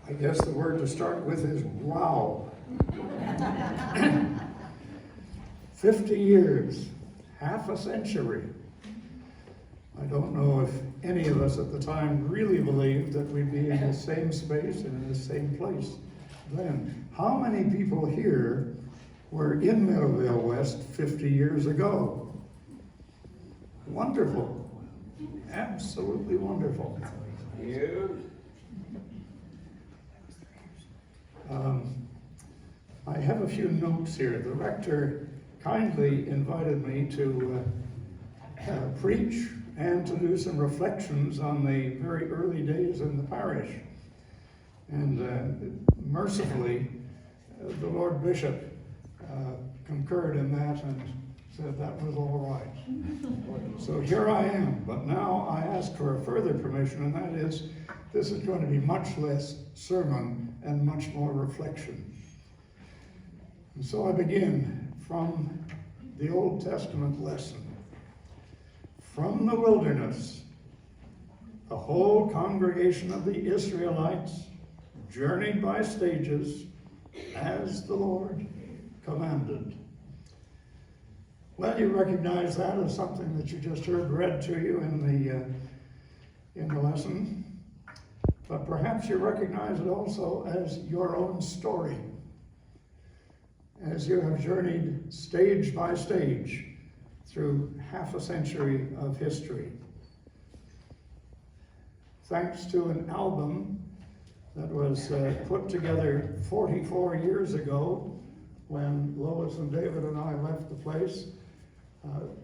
I guess the word to start with is wow. 50 years, half a century. I don't know if any of us at the time really believed that we'd be in the same space and in the same place then. How many people here were in Meadowvale West 50 years ago? Wonderful. Absolutely wonderful. I have a few notes here. The rector kindly invited me to preach and to do some reflections on the very early days in the parish. And mercifully, the Lord Bishop concurred in that and said that was all right. So here I am, but now I ask for a further permission, and that is, this is going to be much less sermon and much more reflection. And so I begin from the Old Testament lesson. From the wilderness, the whole congregation of the Israelites journeyed by stages as the Lord commanded. Well, you recognize that as something that you just heard read to you in the lesson, but perhaps you recognize it also as your own story, as you have journeyed stage by stage through half a century of history. Thanks to an album that was put together 44 years ago when Lois and David and I left the place,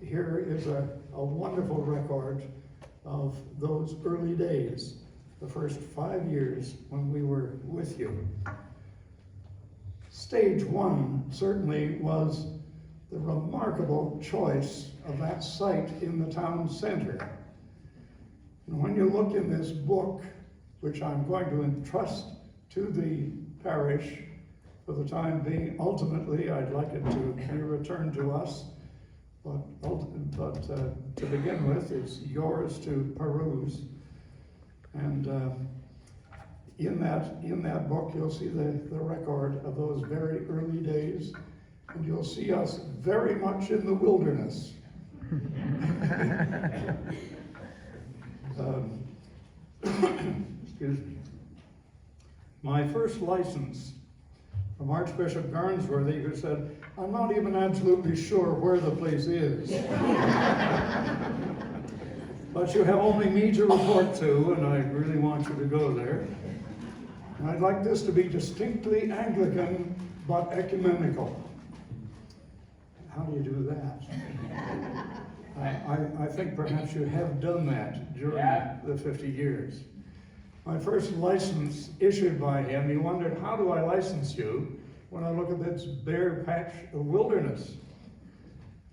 here is a wonderful record of those early days, the first 5 years when we were with you. Stage one certainly was the remarkable choice of that site in the town center. And when you look in this book, which I'm going to entrust to the parish for the time being, ultimately I'd like it to be returned to us, but to begin with, it's yours to peruse. And in that book, you'll see the record of those very early days, and you'll see us very much in the wilderness. Excuse me. My first license from Archbishop Garnsworthy, who said, "I'm not even absolutely sure where the place is. But you have only me to report to, and I really want you to go there. And I'd like this to be distinctly Anglican, but ecumenical." How do you do that? I think perhaps you have done that during the 50 years. My first license issued by him, he wondered, how do I license you when I look at this bare patch of wilderness?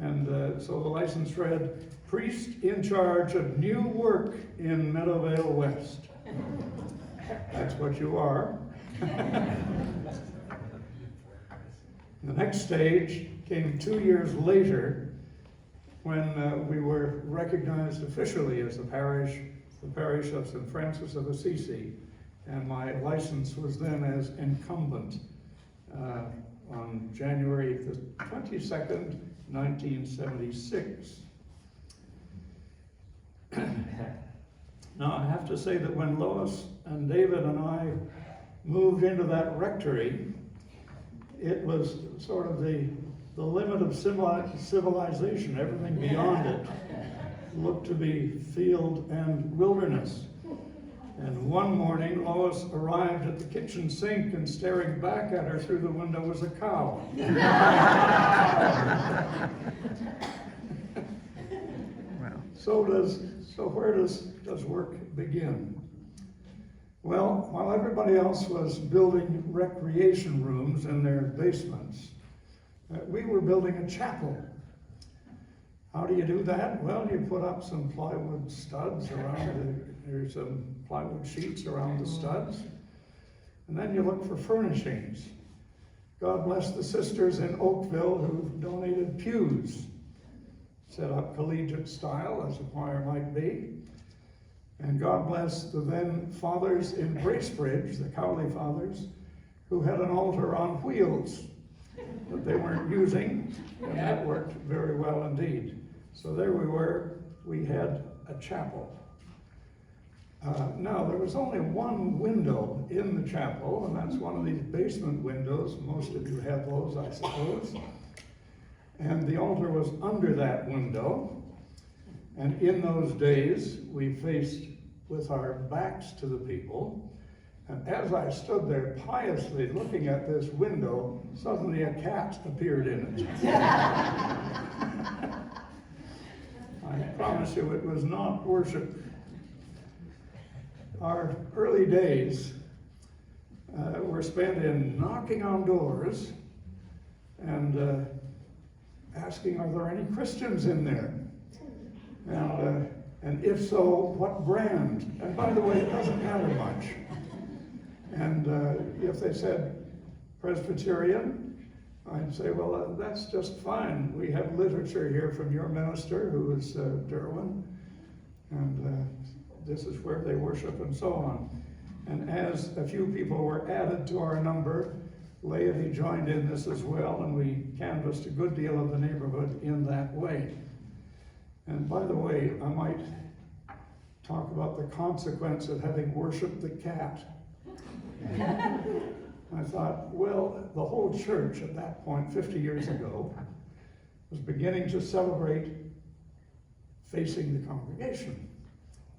And so the license read, "Priest in charge of new work in Meadowvale West." That's what you are. The next stage came 2 years later when we were recognized officially as the parish of St. Francis of Assisi, and my license was then as incumbent on January the 22nd, 1976. Now, I have to say that when Lois and David and I moved into that rectory, it was sort of the limit of civilization. Everything beyond it looked to be field and wilderness. And one morning, Lois arrived at the kitchen sink, and staring back at her through the window was a cow. So where does work begin? Well, while everybody else was building recreation rooms in their basements, we were building a chapel. How do you do that? Well, you put up some plywood studs there's some plywood sheets around the studs, and then you look for furnishings. God bless the sisters in Oakville who donated pews, set up collegiate style as a choir might be. And God bless the then fathers in Bracebridge, the Cowley fathers, who had an altar on wheels that they weren't using, and that worked very well indeed. So there we were, we had a chapel. Now, there was only one window in the chapel, and that's one of these basement windows. Most of you have those, I suppose. And the altar was under that window. And in those days, we faced with our backs to the people. And as I stood there piously looking at this window, suddenly a cat appeared in it. I promise you it was not worship. Our early days were spent in knocking on doors and asking, are there any Christians in there? And if so, what brand? And by the way, it doesn't matter much. And if they said Presbyterian, I'd say, well, that's just fine. We have literature here from your minister, who is Derwin, and this is where they worship, and so on. And as a few people were added to our number, laity joined in this as well, and we canvassed a good deal of the neighborhood in that way. And by the way, I might talk about the consequence of having worshipped the cat. I thought, well, the whole church at that point, 50 years ago, was beginning to celebrate facing the congregation.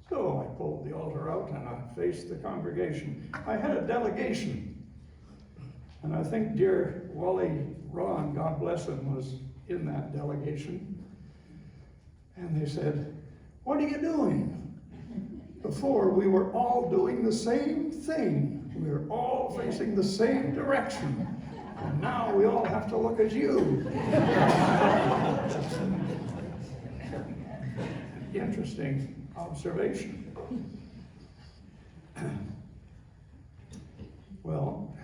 So I pulled the altar out and I faced the congregation. I had a delegation. And I think dear Wally Ron, God bless him, was in that delegation. And they said, what are you doing? Before, we were all doing the same thing. We were all facing the same direction. And now we all have to look at you. Interesting observation. Well,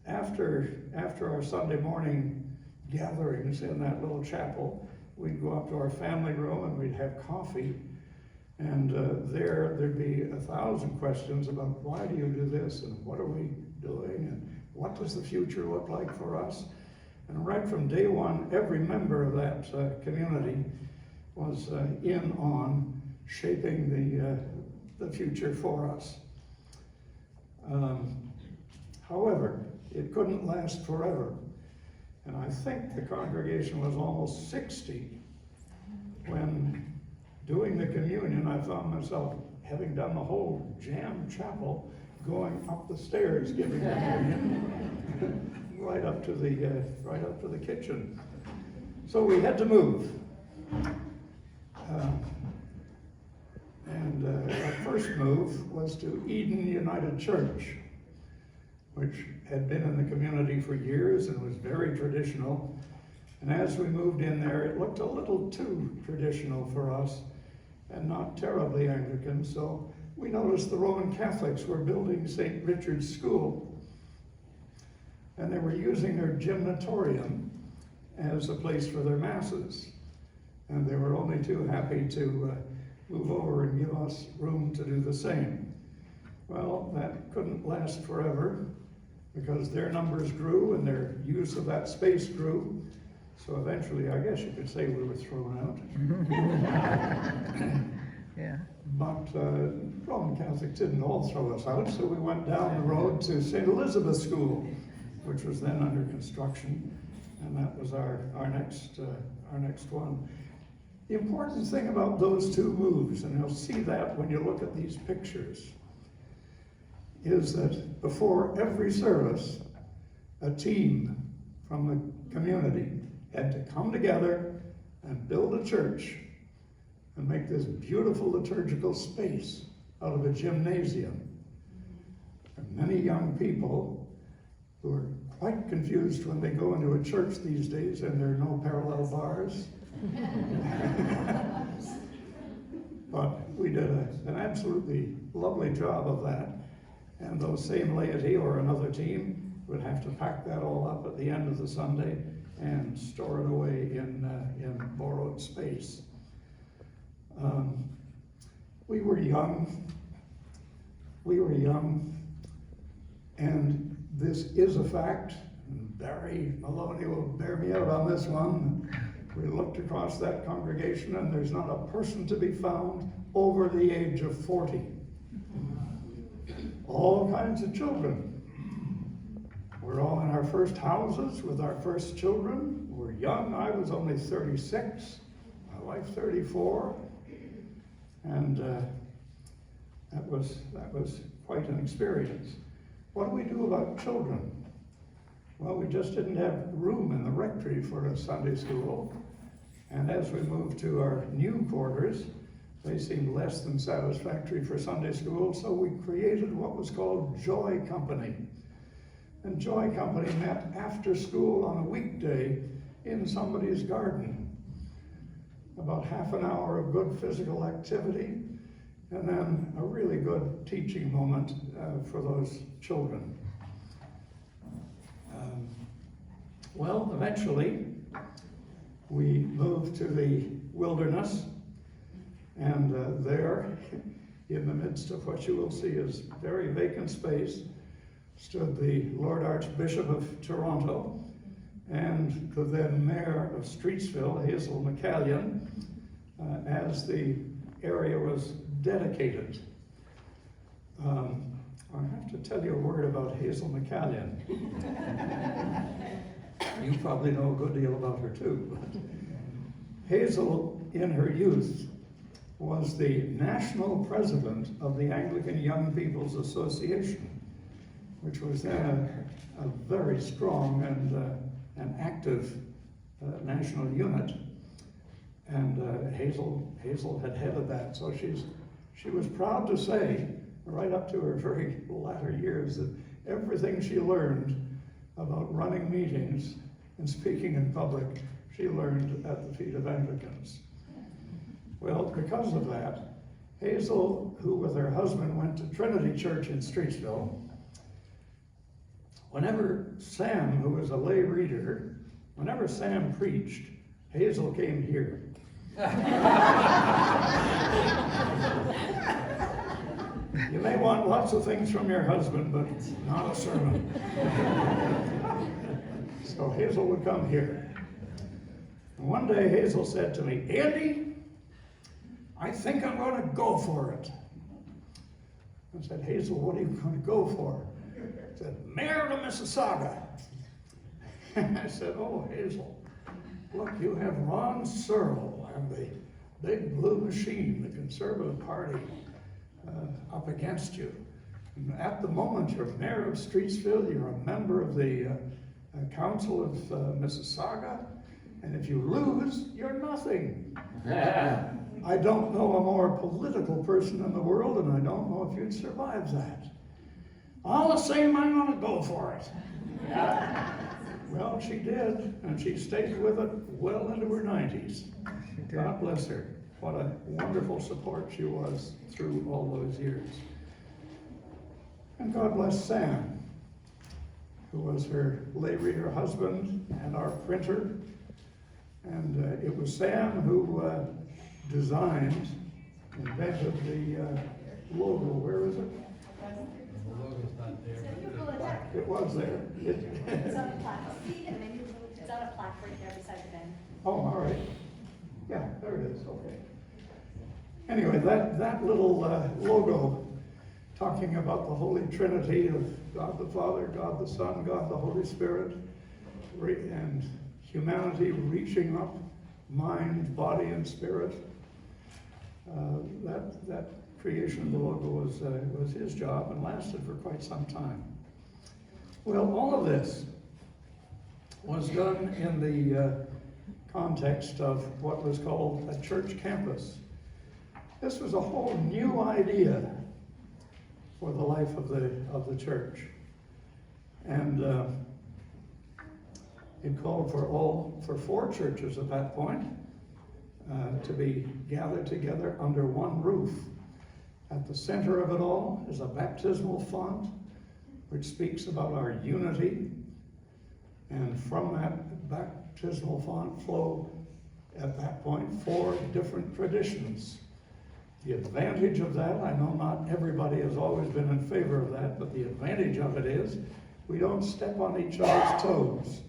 after our Sunday morning gatherings in that little chapel, we'd go up to our family room and we'd have coffee, and there'd be 1,000 questions about why do you do this and what are we doing and what does the future look like for us. And right from day one, every member of that community was in on shaping the future for us. However, it couldn't last forever. And I think the congregation was almost 60 when, doing the communion, I found myself, having done the whole jam chapel, going up the stairs giving the communion right up to the kitchen. So we had to move. Our first move was to Eden United Church, which had been in the community for years and was very traditional. And as we moved in there, it looked a little too traditional for us and not terribly Anglican, so we noticed the Roman Catholics were building St. Richard's School, and they were using their gymnatorium as a place for their masses. And they were only too happy to move over and give us room to do the same. Well, that couldn't last forever because their numbers grew and their use of that space grew. So eventually, I guess you could say we were thrown out. Yeah. But Roman Catholics didn't all throw us out, so we went down the road to St. Elizabeth's School, which was then under construction, and that was our next one. The important thing about those two moves, and you'll see that when you look at these pictures, is that before every service, a team from the community had to come together and build a church and make this beautiful liturgical space out of a gymnasium. And many young people who are quite confused when they go into a church these days and there are no parallel bars. But we did an absolutely lovely job of that. And those same laity or another team would have to pack that all up at the end of the Sunday and store it away in borrowed space. We were young. We were young. And this is a fact. Barry Maloney will bear me out on this one. We looked across that congregation and there's not a person to be found over the age of 40. All kinds of children. We're all in our first houses with our first children. We're young. I was only 36. My wife 34. And that was quite an experience. What do we do about children? Well, we just didn't have room in the rectory for a Sunday school. And as we moved to our new quarters, they seemed less than satisfactory for Sunday school, so we created what was called Joy Company. And Joy Company met after school on a weekday in somebody's garden. About half an hour of good physical activity, and then a really good teaching moment for those children. Well, eventually, we moved to the wilderness, and there, in the midst of what you will see is very vacant space, stood the Lord Archbishop of Toronto and the then Mayor of Streetsville, Hazel McCallion, as the area was dedicated. I have to tell you a word about Hazel McCallion. You probably know a good deal about her too. Hazel, in her youth, was the national president of the Anglican Young People's Association, which was then a very strong and active national unit. And Hazel had headed that, so she was proud to say, right up to her very latter years, that everything she learned about running meetings and speaking in public, she learned at the feet of Anglicans. Well, because of that, Hazel, who with her husband went to Trinity Church in Streetsville, whenever Sam, who was a lay reader, whenever Sam preached, Hazel came here. You may want lots of things from your husband, but not a sermon. So Hazel would come here. And one day Hazel said to me, "Andy, I think I'm going to go for it." I said, "Hazel, what are you going to go for?" She said, "Mayor of Mississauga." I said, "Oh, Hazel, look, you have Ron Searle and the big blue machine, the Conservative Party, up against you. And at the moment, you're mayor of Streetsville, you're a member of the Council of Mississauga, and if you lose, you're nothing." I don't know a more political person in the world, and I don't know if you'd survive that. "All the same, I'm going to go for it." Well, she did, and she stayed with it well into her 90s. God bless her. What a wonderful support she was through all those years. And God bless Sam, who was her lay reader husband and our printer. And it was Sam who designed, invented the logo. Where is it? The logo's not there. It was there. It's on a plaque. It's on a plaque right there beside the bin. Oh, all right. Yeah, there it is. Okay. Anyway, that little logo talking about the Holy Trinity of God the Father, God the Son, God the Holy Spirit, and humanity reaching up, mind, body, and spirit. That creation of the logo was his job and lasted for quite some time. Well, all of this was done in the context of what was called a church campus. This was a whole new idea for the life of the church. And it called for 4 churches at that point to be gathered together under one roof. At the center of it all is a baptismal font which speaks about our unity. And from that baptismal font flow, at that point, 4 different traditions. The advantage of that, I know not everybody has always been in favor of that, but the advantage of it is we don't step on each other's toes,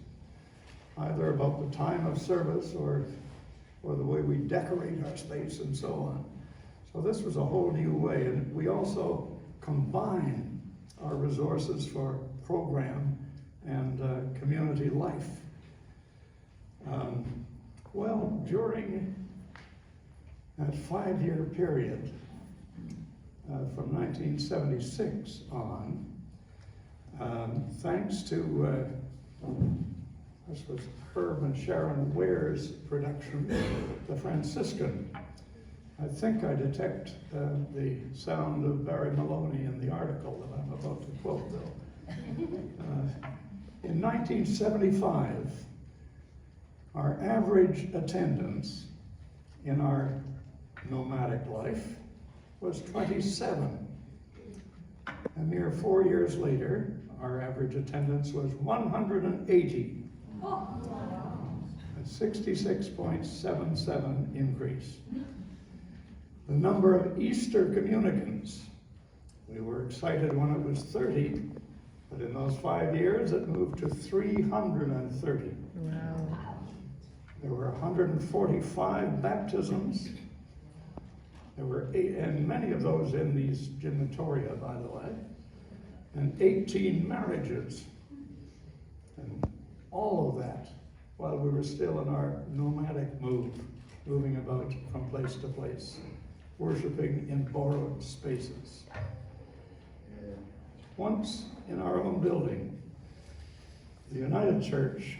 either about the time of service or the way we decorate our space and so on. So this was a whole new way, and we also combine our resources for program and community life. Well, during that 5-year period, from 1976 on, thanks to, this was Herb and Sharon Ware's production, The Franciscan. I think I detect the sound of Barry Maloney in the article that I'm about to quote, though. In 1975, our average attendance in our nomadic life was 27. A mere 4 years later, our average attendance was 180. A 66.77 increase. The number of Easter communicants, we were excited when it was 30, but in those 5 years it moved to 330. Wow. There were 145 baptisms. There were 8, and many of those in these gymnatoria, by the way, and 18 marriages. And all of that while we were still in our nomadic moving about from place to place, worshiping in borrowed spaces. Once in our own building, the United Church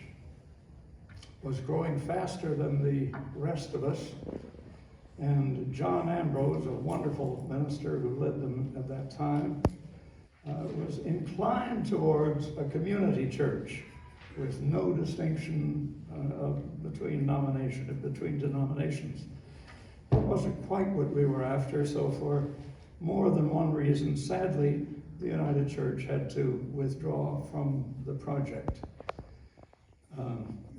was growing faster than the rest of us, and John Ambrose, a wonderful minister who led them at that time, was inclined towards a community church with no distinction between denominations. It wasn't quite what we were after, so for more than one reason, sadly, the United Church had to withdraw from the project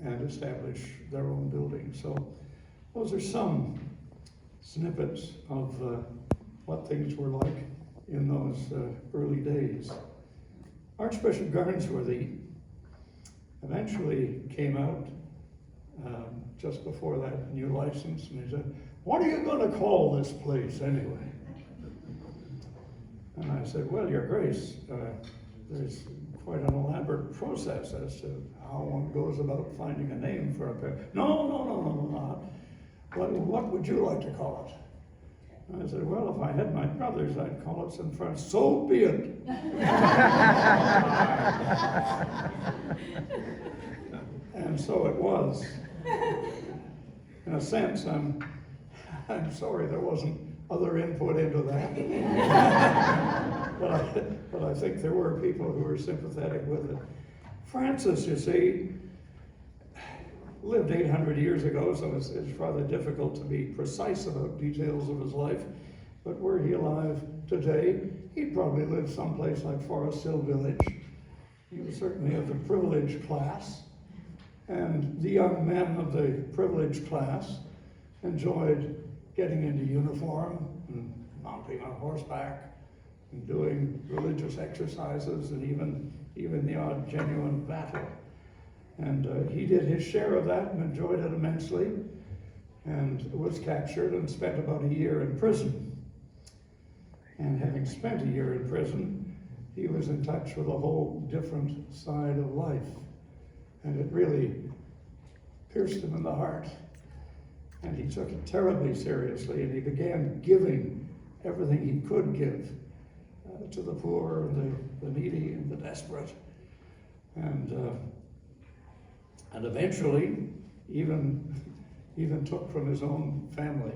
and establish their own building. So those are some snippets of what things were like in those early days. Archbishop Garnsworthy eventually came out just before that new license, and he said, "What are you going to call this place anyway?" And I said, "Well, Your Grace, there's quite an elaborate process as to how one goes about finding a name for a parish." No. What would you like to call it? And I said, "Well, if I had my brothers, I'd call it St. Francis." "So be it." And so it was. In a sense, I'm sorry there wasn't other input into that. but I think there were people who were sympathetic with it. Francis, you see, lived 800 years ago, so it's rather difficult to be precise about details of his life. But were he alive today, he'd probably live someplace like Forest Hill Village. He was certainly of the privileged class, and the young men of the privileged class enjoyed getting into uniform and mounting on horseback and doing religious exercises and even the odd genuine battle. And he did his share of that and enjoyed it immensely, and was captured and spent about a year in prison. And having spent a year in prison, he was in touch with a whole different side of life. And it really pierced him in the heart. And he took it terribly seriously, and he began giving everything he could give to the poor and the needy and the desperate. And eventually, even took from his own family,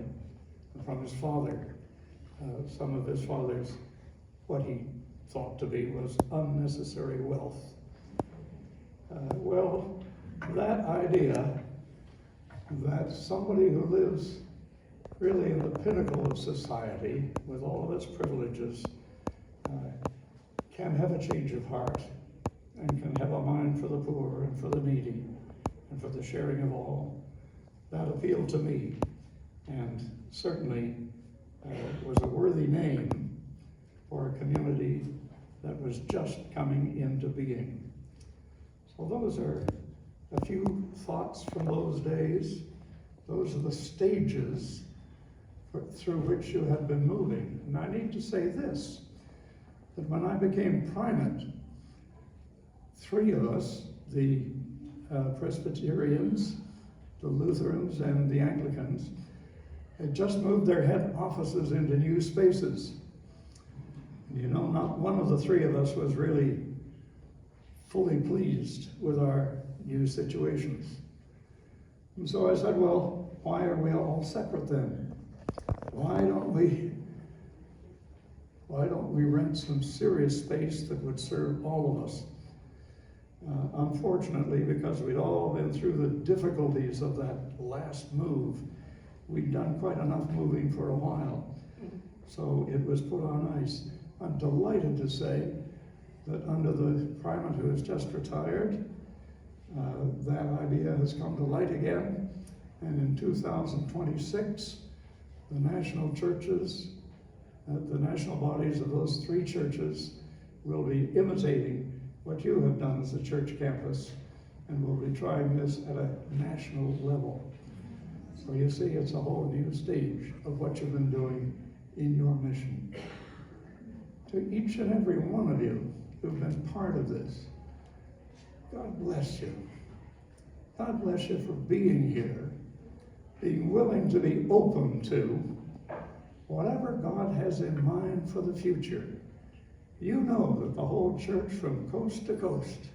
from his father, some of his father's, what he thought to be was unnecessary wealth. Well, that idea that somebody who lives really in the pinnacle of society with all of its privileges can have a change of heart and can have a mind for the poor and for the needy and for the sharing of all, that appealed to me. And certainly was just coming into being. So those are a few thoughts from those days. Those are the stages through which you have been moving. And I need to say this, that when I became primate, three of us, the Presbyterians, the Lutherans, and the Anglicans, had just moved their head offices into new spaces. You know, not one of the three of us was really fully pleased with our new situations. And so I said, well, why are we all separate then? Why don't we rent some serious space that would serve all of us? Unfortunately, because we'd all been through the difficulties of that last move, we'd done quite enough moving for a while. So it was put on ice. I'm delighted to say that under the primate who has just retired, that idea has come to light again. And in 2026, the national churches, the national bodies of those three churches will be imitating what you have done as a church campus, and we'll be trying this at a national level. So you see, it's a whole new stage of what you've been doing in your mission. To each and every one of you who've been part of this, God bless you. God bless you for being here, being willing to be open to whatever God has in mind for the future. You know that the whole church from coast to coast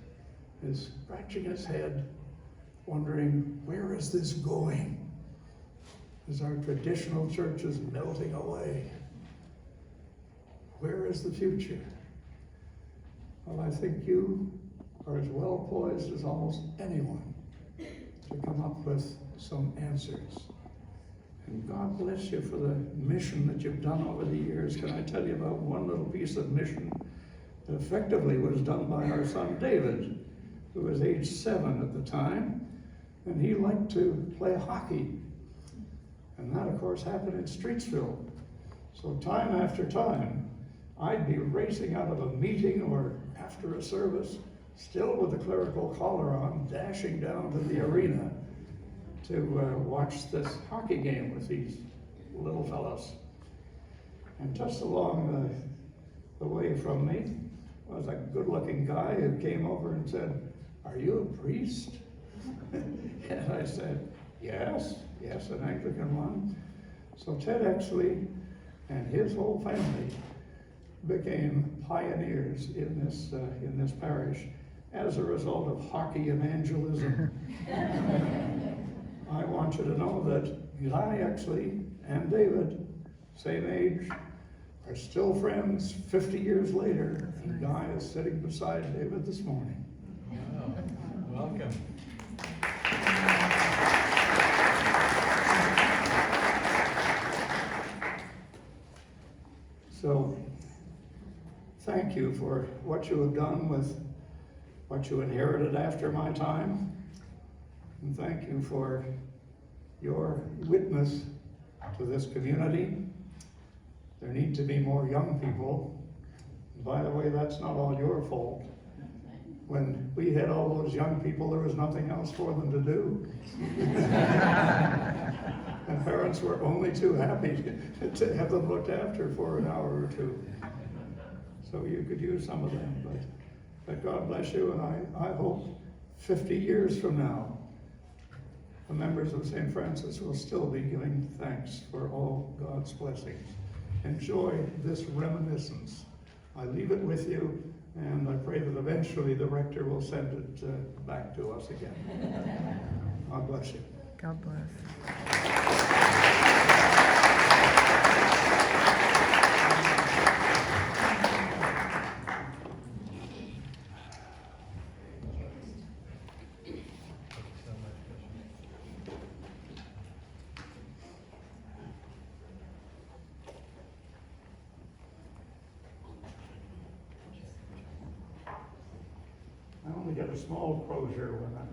is scratching its head, wondering, where is this going? Is our traditional churches melting away? Where is the future? Well, I think you are as well poised as almost anyone to come up with some answers. And God bless you for the mission that you've done over the years. Can I tell you about one little piece of mission that effectively was done by our son David, who was age 7 at the time, and he liked to play hockey. And that, of course, happened in Streetsville. So time after time, I'd be racing out of a meeting or after a service, still with the clerical collar on, dashing down to the arena to watch this hockey game with these little fellows. And just along the way from me was a good-looking guy who came over and said, "Are you a priest?" And I said, yes, an Anglican one. So Ted Exley and his whole family became pioneers in this parish as a result of hockey evangelism. I want you to know that Guy Exley and David, same age, are still friends 50 years later, and Guy is sitting beside David this morning. Wow. Welcome. So, thank you for what you have done with what you inherited after my time. And thank you for your witness to this community. There need to be more young people. And by the way, that's not all your fault. When we had all those young people, there was nothing else for them to do. And parents were only too happy to have them looked after for an hour or two. So you could use some of them, but God bless you, and I hope 50 years from now, the members of St. Francis will still be giving thanks for all God's blessings. Enjoy this reminiscence. I leave it with you, and I pray that eventually the rector will send it back to us again. God bless you. God bless. I only get a small closure when I'm